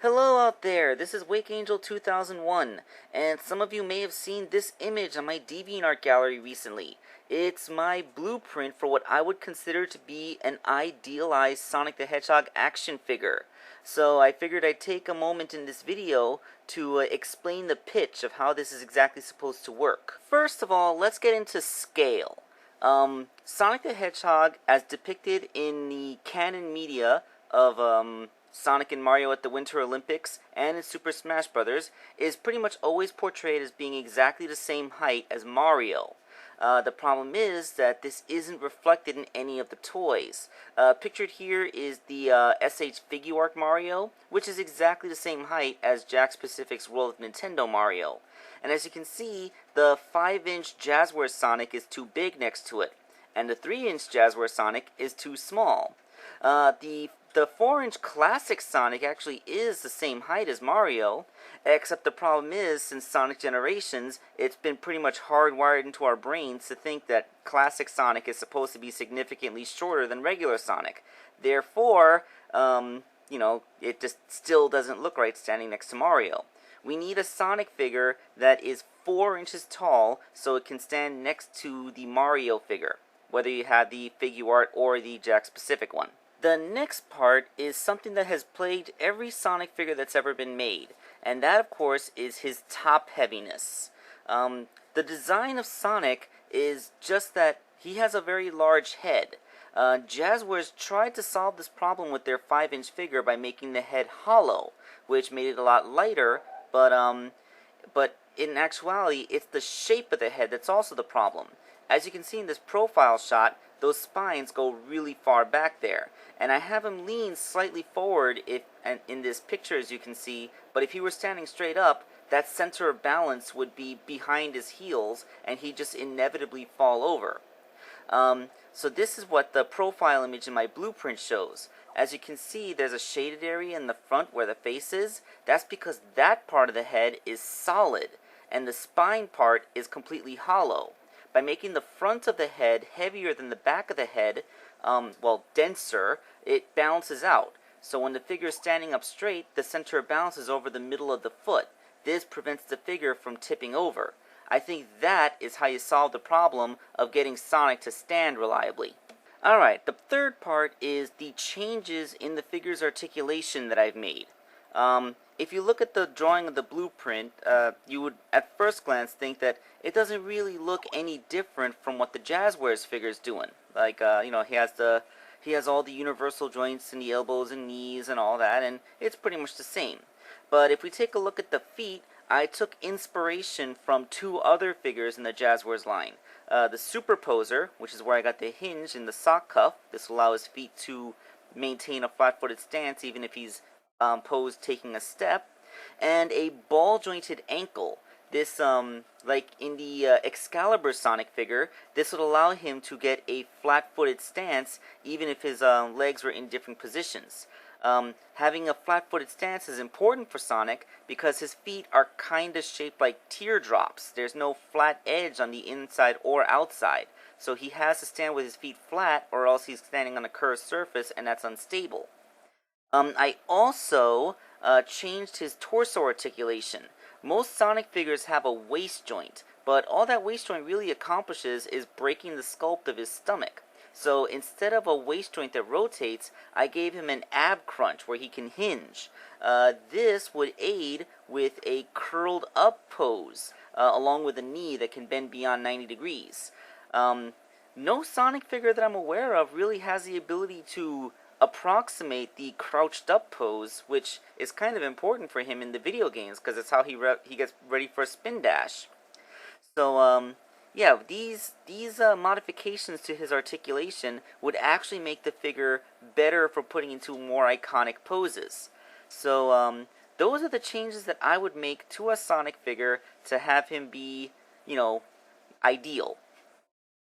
Hello out there, this is Wakeangel2K1, and some of you may have seen this image on my DeviantArt gallery recently. It's my blueprint for what I would consider to be an idealized Sonic the Hedgehog action figure. So I figured I'd take a moment in this video to explain the pitch of how this is exactly supposed to work. First of all, let's get into scale. Sonic the Hedgehog, as depicted in the canon media of Sonic and Mario at the Winter Olympics and in Super Smash Bros., is pretty much always portrayed as being exactly the same height as Mario. The problem is that this isn't reflected in any of the toys. Pictured here is the SH Figuarts Mario, which is exactly the same height as Jakks Pacific's World of Nintendo Mario. And as you can see, the 5-inch Jazzware Sonic is too big next to it, and the 3-inch Jazzware Sonic is too small. The 4-inch Classic Sonic actually is the same height as Mario, except the problem is, since Sonic Generations, it's been pretty much hardwired into our brains to think that Classic Sonic is supposed to be significantly shorter than regular Sonic. Therefore, it just still doesn't look right standing next to Mario. We need a Sonic figure that is 4 inches tall so it can stand next to the Mario figure, whether you have the Figuart or the Jakks Pacific one. The next part is something that has plagued every Sonic figure that's ever been made, and that, of course, is his top heaviness. The design of Sonic is just that he has a very large head. Jazzwares tried to solve this problem with their 5-inch figure by making the head hollow, which made it a lot lighter, but in actuality, it's the shape of the head that's also the problem. As you can see in this profile shot, those spines go really far back there, and I have him lean slightly forward in this picture, as you can see, but if he were standing straight up, that center of balance would be behind his heels, and he'd just inevitably fall over. So this is what the profile image in my blueprint shows. As you can see, there's a shaded area in the front where the face is. That's because that part of the head is solid, and the spine part is completely hollow. By making the front of the head heavier than the back of the head, denser, it balances out. So when the figure is standing up straight, the center of balance is over the middle of the foot. This prevents the figure from tipping over. I think that is how you solve the problem of getting Sonic to stand reliably. Alright, the third part is the changes in the figure's articulation that I've made. If you look at the drawing of the blueprint, you would at first glance think that it doesn't really look any different from what the Jazzwares figure's doing. Like, he has all the universal joints in the elbows and knees and all that, and it's pretty much the same. But if we take a look at the feet, I took inspiration from two other figures in the Jazzwares line. The Superposer, which is where I got the hinge in the sock cuff. This will allow his feet to maintain a flat-footed stance even if he's posed taking a step, and a ball-jointed ankle. This, like in the Excalibur Sonic figure, this would allow him to get a flat-footed stance even if his legs were in different positions. Having a flat-footed stance is important for Sonic because his feet are kinda shaped like teardrops. There's no flat edge on the inside or outside, so he has to stand with his feet flat or else he's standing on a curved surface, and that's unstable. I also changed his torso articulation. Most Sonic figures have a waist joint, but all that waist joint really accomplishes is breaking the sculpt of his stomach. So instead of a waist joint that rotates, I gave him an ab crunch where he can hinge. This would aid with a curled up pose, along with a knee that can bend beyond 90 degrees. No Sonic figure that I'm aware of really has the ability to approximate the crouched up pose, which is kind of important for him in the video games because it's how he gets ready for a spin dash. So yeah, these modifications to his articulation would actually make the figure better for putting into more iconic poses. So those are the changes that I would make to a Sonic figure to have him be, ideal.